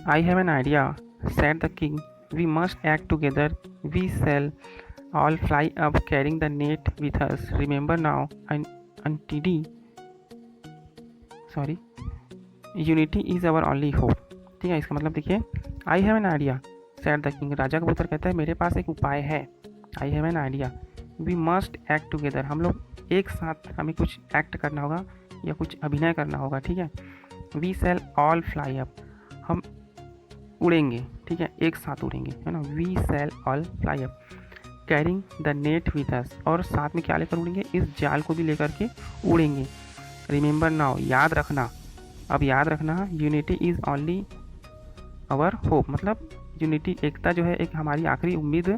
I have an idea, said the king. We must act together. We shall all fly up carrying the net with us. Remember now, Untidi, sorry, unity is our only hope. ठीक है, इसका मतलब देखिए, I have an idea, said the king, राजा कबूतर कहता है मेरे पास एक उपाय है। I have an idea, we must act together, हम लोग एक साथ हमें कुछ एक्ट करना होगा या कुछ अभिनय करना होगा। ठीक है, we shall all fly up, हम उड़ेंगे। ठीक है, एक साथ उड़ेंगे, है ना। We shall all fly up carrying the net with us, और साथ में क्या लेकर उड़ेंगे, इस जाल को भी लेकर के उड़ेंगे। रिमेंबर नाउ, याद रखना, अब याद रखना, unity is only our hope, मतलब यूनिटी, एकता जो है एक हमारी आखिरी उम्मीद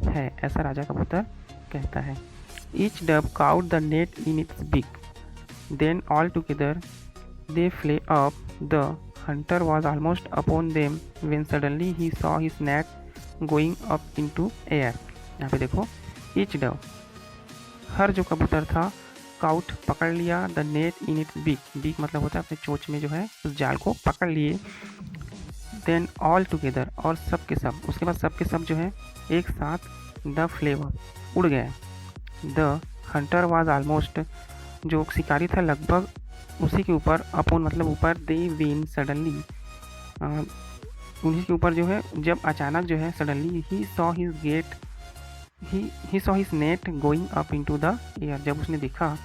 है, ऐसा राजा कबूतर कहता है। Each dub cout the net in its बिक, then all together they Phule up, the hunter was almost upon them when suddenly he saw his net going up into air. यहाँ पे देखो, ईच डब, हर जो कबूतर था, काउट पकड़ लिया, the net in its बिक, बिक मतलब होता है अपने चोंच में जो है उस जाल को पकड़ लिए। देन ऑल टुगेदर, और सब के सब, उसके बाद सब के सब जो है एक साथ, द फ्लेवर, उड़ गए। द हंटर वाज ऑलमोस्ट, जो शिकारी था लगभग उसी के ऊपर, अपॉन मतलब ऊपर, दे वेन सडनली, उन्हीं के ऊपर जो है जब अचानक जो है suddenly, he saw his gate, he saw his net going up into the air, जब उसने देखा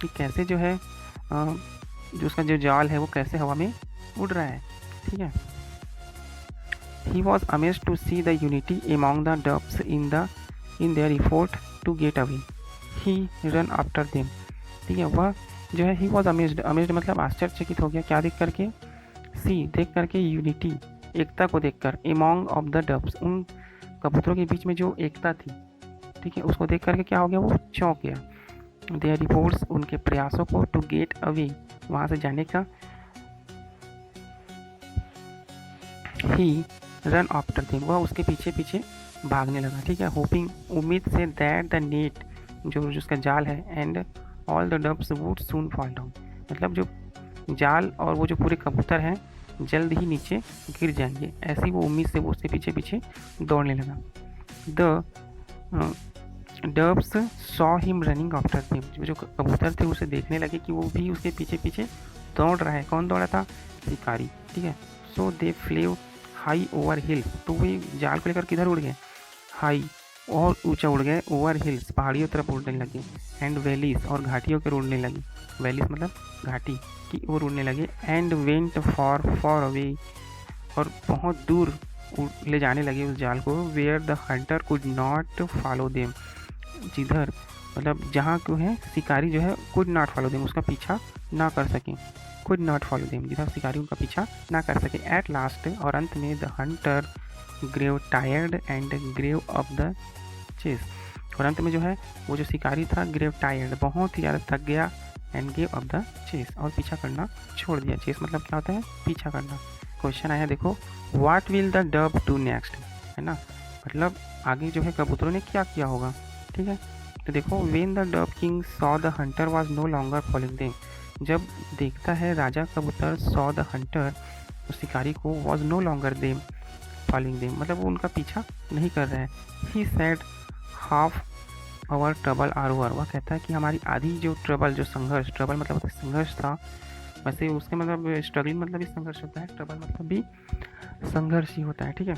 कि कैसे जो है जो उसका जो जाल है वो कैसे हवा में उड़ रहा है। ठीक है, he was amazed to see the unity among the doves in their effort to get away. He ran after them. ठीक है, वह जो है he was amazed, amazed मतलब आश्चर्यचकित हो गया, क्या देख करके, see देख करके, यूनिटी एकता को देखकर, among of the doves उन कबूतरों के बीच में जो एकता थी, ठीक है, उसको देख करके क्या हो गया, वो चौंक गया। their efforts उनके प्रयासों को, to get away वहाँ से जाने का, he रन आफ्टर देम वह उसके पीछे पीछे भागने लगा। ठीक है, होपिंग उम्मीद से, दैट द नेट जो उसका जाल है, and all the dubs would soon fall down, मतलब जो जाल और वो जो पूरे कबूतर हैं जल्द ही नीचे गिर जाएंगे, ऐसी वो उम्मीद से वो उसके पीछे पीछे दौड़ने लगा। The dubs saw him running after them, जो कबूतर थे उसे देखने लगे कि वो भी उसके पीछे पीछे दौड़ रहा है। कौन दौड़ा था, शिकारी। ठीक है, सो दे फ्लेव हाई ओवर हिल्स, तो वे जाल को लेकर किधर उड़ गए, हाई और ऊंचा उड़ गए, ओवर हिल्स पहाड़ियों तरफ उड़ने लगे, एंड वैलीज और घाटियों के उड़ने लगे, वैलीज मतलब घाटी की ओर उड़ने लगे, and went far far away और बहुत दूर ले जाने लगे उस जाल को, where the hunter could not follow them, जिधर मतलब जहाँ क्यों है शिकारी जो है कुड नॉट फॉलो देम, उसका पीछा ना कर सकें, कुड नॉट फॉलो देम, जिधर शिकारी उनका पीछा ना कर सके। एट लास्ट, और अंत में, the hunter grew tired and gave up the chase, और अंत में जो है वो जो शिकारी था ग्रेव टायर्ड, बहुत ही ज़्यादा थक गया, and gave up the chase, और पीछा करना छोड़ दिया। चेस मतलब क्या होता है, पीछा करना। क्वेश्चन आया देखो, what will the dub do next, है ना, मतलब आगे जो है कबूतरों ने क्या किया होगा। ठीक है, तो देखो, when the dove king saw the hunter was no longer following them, जब देखता है राजा कबूतर सॉ द हंटर, उस शिकारी को, was no longer them following them, मतलब वो उनका पीछा नहीं कर रहा है। He said half our trouble are over, वह कहता है कि हमारी आधी जो ट्रबल, जो संघर्ष, ट्रबल मतलब संघर्ष था, वैसे उसके मतलब स्ट्रगलिंग मतलब भी संघर्ष होता है, ट्रबल मतलब भी संघर्ष ही होता है। ठीक है,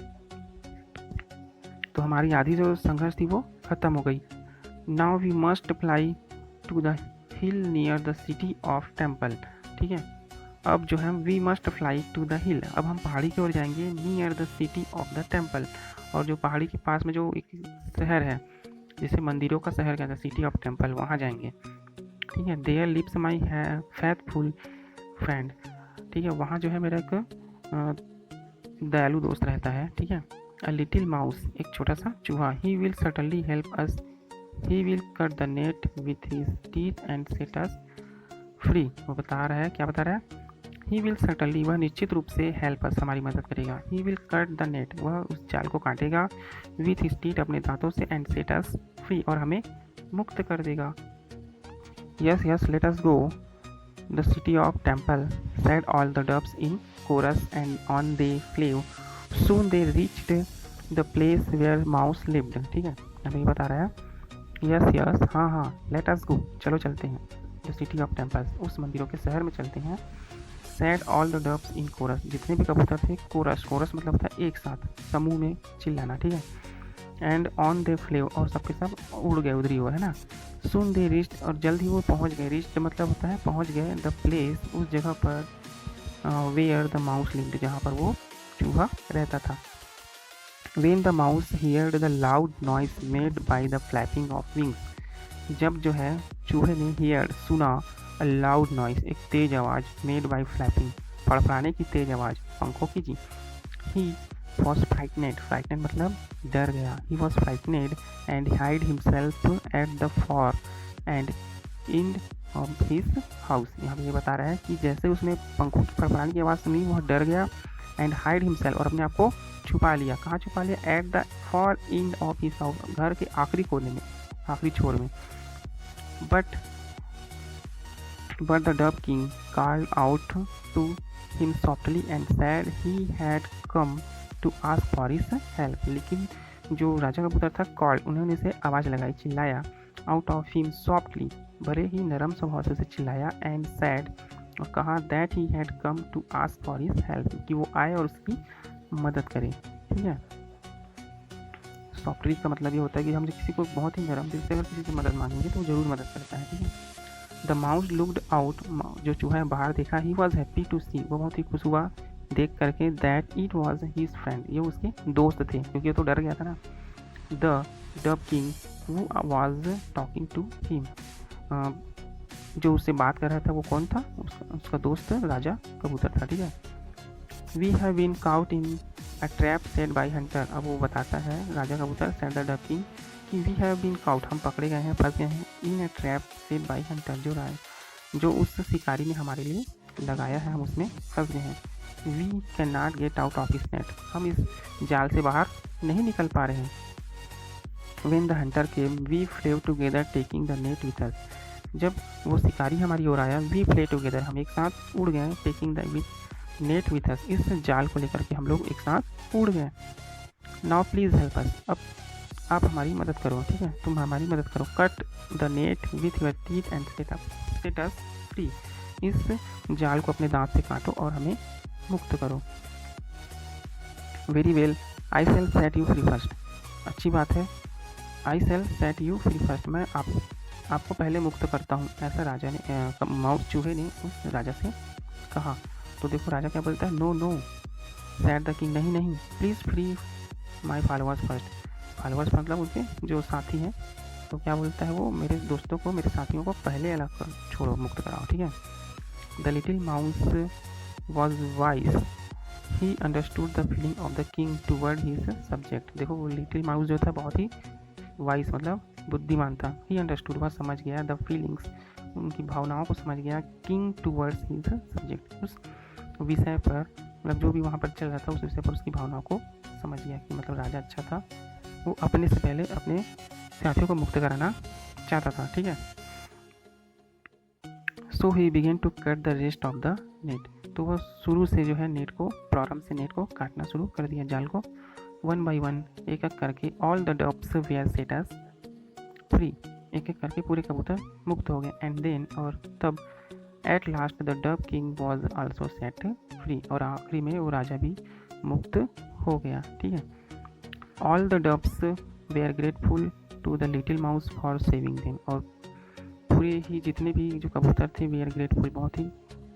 तो हमारी आधी जो संघर्ष थी वो खत्म हो गई। Now we must fly to the hill near the city of temple. ठीक है, अब जो है we must fly to the hill, अब हम पहाड़ी की ओर जाएंगे, near the city of the temple, और जो पहाड़ी के पास में जो एक शहर है जिसे मंदिरों का शहर कहता है, सिटी ऑफ टेम्पल, वहाँ जाएंगे। ठीक है, there lives my faithful friend, ठीक है, वहाँ जो है मेरा एक दयालु दोस्त रहता है। ठीक है, अ लिटिल माउस, एक छोटा सा चूहा, he will certainly help us, he will cut the net with his teeth and set us free, वो बता रहा है, क्या बता रहा है, ही विल सर्टनली, वह निश्चित रूप से हेल्प अस, हमारी मदद करेगा, he will cut the net, वह उस जाल को काटेगा, विथ हिज टीथ, अपने दांतों से, एंड सेट अस फ्री, और हमें मुक्त कर देगा। Yes yes, let us go the city of temple, said all the doves in chorus and on they flew. Soon they reached the place where mouse lived. ठीक है, अभी ये बता रहा है यस यस हाँ हाँ लेट अस गो, चलो चलते हैं, द सिटी ऑफ टेम्पल्स, उस मंदिरों के शहर में चलते हैं। Said all the doves in chorus, जितने भी कबूतर थे, कोरस कोरस मतलब था एक साथ, समूह में चिल्लाना, ठीक है। एंड ऑन दे फ्लेव, और सबके सब उड़ गए, उधरी हुआ है ना। सुन दे रिस्ट, और जल्द ही वो पहुंच गए, रिस्ट मतलब होता है पहुंच गए, द प्लेस, उस जगह पर, वेयर द माउस लिव्ड, जहाँ पर वो चूहा रहता था। When the mouse heard the loud noise made by the flapping of wings, जब जो है चूहे ने हियर्ड सुना, अ लाउड नॉइस एक तेज आवाज़, मेड बाई फ्लैपिंग फड़फड़ाने की तेज आवाज़ पंखों की जी। ही वॉज फ्राइटनेड, फ्राइटनेड मतलब डर गया, he was frightened and hide himself at the for end in of his house. यहाँ पे ये बता रहा है कि जैसे उसने पंखों की फड़फड़ाने की आवाज़ सुनी, वह डर गया, एंड हाइड हिमसेल्फ, और अपने आप को छुपा लिया। कहाँ छुपा लिया? Eight the for end of his house, घर के आखिरी कोने में, आखिरी छोर में। But the dove king called out to him softly and said he had come to ask for his help. लेकिन जो राजा कबूतर था, कॉल्ड, उन्होंने इसे आवाज़ लगाई, चिल्लाया, आउट ऑफ हिम सॉफ्टली, बड़े ही नरम स्वभाव से उसे चिल्लाया, एंड सैड, और कहा, that he had come to ask for his help, कि वो आए और उसकी मदद करे, ठीक है। सॉफ्टली का मतलब ये होता है कि हम किसी को बहुत ही नरम दिल से अगर किसी से मदद मांगेंगे तो वो जरूर मदद करता है, ठीक है। द माउस लुक्ड आउट, जो चूहा है बाहर देखा, he was happy to see, वो बहुत ही खुश हुआ देख करके, that it was his friend, ये उसके दोस्त थे, क्योंकि वो तो डर गया था ना। The dove king who was talking to him, जो उससे बात कर रहा था वो कौन था? उसका दोस्त राजा कबूतर था, ठीक है। We have been caught in a trap set by hunter, अब वो बताता है राजा कबूतर, सेड द डब किंग, कि वी हैव बीन काउट, हम पकड़े गए हैं, फंस गए हैं, in a trap set by hunter, जो उस शिकारी ने हमारे लिए लगाया है, हम उसमें फंस गए हैं। We can not get out of इस नेट, हम इस जाल से बाहर नहीं निकल पा रहे हैं। When the hunter came we flew together taking the net with us, जब वो शिकारी हमारी ओर आया, वी फ्ले टुगेदर, हम एक साथ उड़ गए, टेकिंग द नेट विथ अस, इस जाल को लेकर के हम लोग एक साथ उड़ गए। नाउ प्लीज़ हेल्प अस, अब आप हमारी मदद करो, ठीक है, तुम हमारी मदद करो। Cut the net with your teeth and set us free, इस जाल को अपने दांत से काटो और हमें मुक्त करो। Very well, I shall set you free first, अच्छी बात है, I shall set you free first, मैं आपको पहले मुक्त करता हूँ, ऐसा राजा ने, माउस चूहे ने उस राजा से कहा। तो देखो राजा क्या बोलता है, no no said the king, नहीं नहीं, please free my followers first, followers मतलब उसके जो साथी हैं, तो क्या बोलता है वो, मेरे दोस्तों को, मेरे साथियों को पहले अलग कर छोड़ो, मुक्त कराओ, ठीक है। The little mouse was wise, he understood the feeling of the king toward his subject, देखो वो लिटिल माउस जो था बहुत ही वाइज मतलब बुद्धिमान था, ही अंडरस्टूड, वह समझ गया, द फीलिंग्स, उनकी भावनाओं को समझ गया, किंग टूवर्ड्स हिज सब्जेक्ट, उस विषय पर, मतलब जो भी वहाँ पर चल रहा था उस विषय पर उसकी भावनाओं को समझ गया, कि मतलब राजा अच्छा था, वो अपने से पहले अपने साथियों को मुक्त कराना चाहता था, ठीक है। So he began to cut the rest of the net, तो वह शुरू से जो है नेट को, प्रारंभ से नेट को काटना शुरू कर दिया, जाल को। वन बाई वन, एक एक करके, all the doves were set us free, एक एक करके पूरे कबूतर मुक्त हो गए। एंड देन, और तब, at last the dove king was also set free, और आखिरी में वो राजा भी मुक्त हो गया, ठीक है। All the doves were grateful to the little mouse for saving them, और पूरे ही जितने भी जो कबूतर थे, वेयर ग्रेटफुल, बहुत ही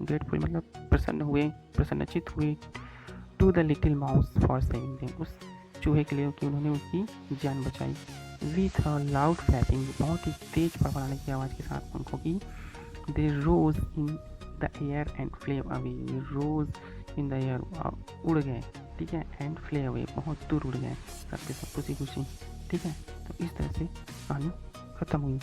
ग्रेटफुल मतलब प्रसन्न हुए, प्रसन्नचित हुए, to the little mouse for saving them, उस चूहे के लिए कि उन्होंने उसकी जान बचाई। विथ अ लाउड फ्लैपिंग, बहुत ही तेज फड़फड़ाने की आवाज़ के साथ पंखों की, they rose in the air and flew away, rose in the air, उड़ गए, ठीक है, एंड फ्ले अवे, बहुत दूर उड़ गए, सबके सब खुशी खुशी, ठीक है। तो इस तरह से कहानी खत्म हुई।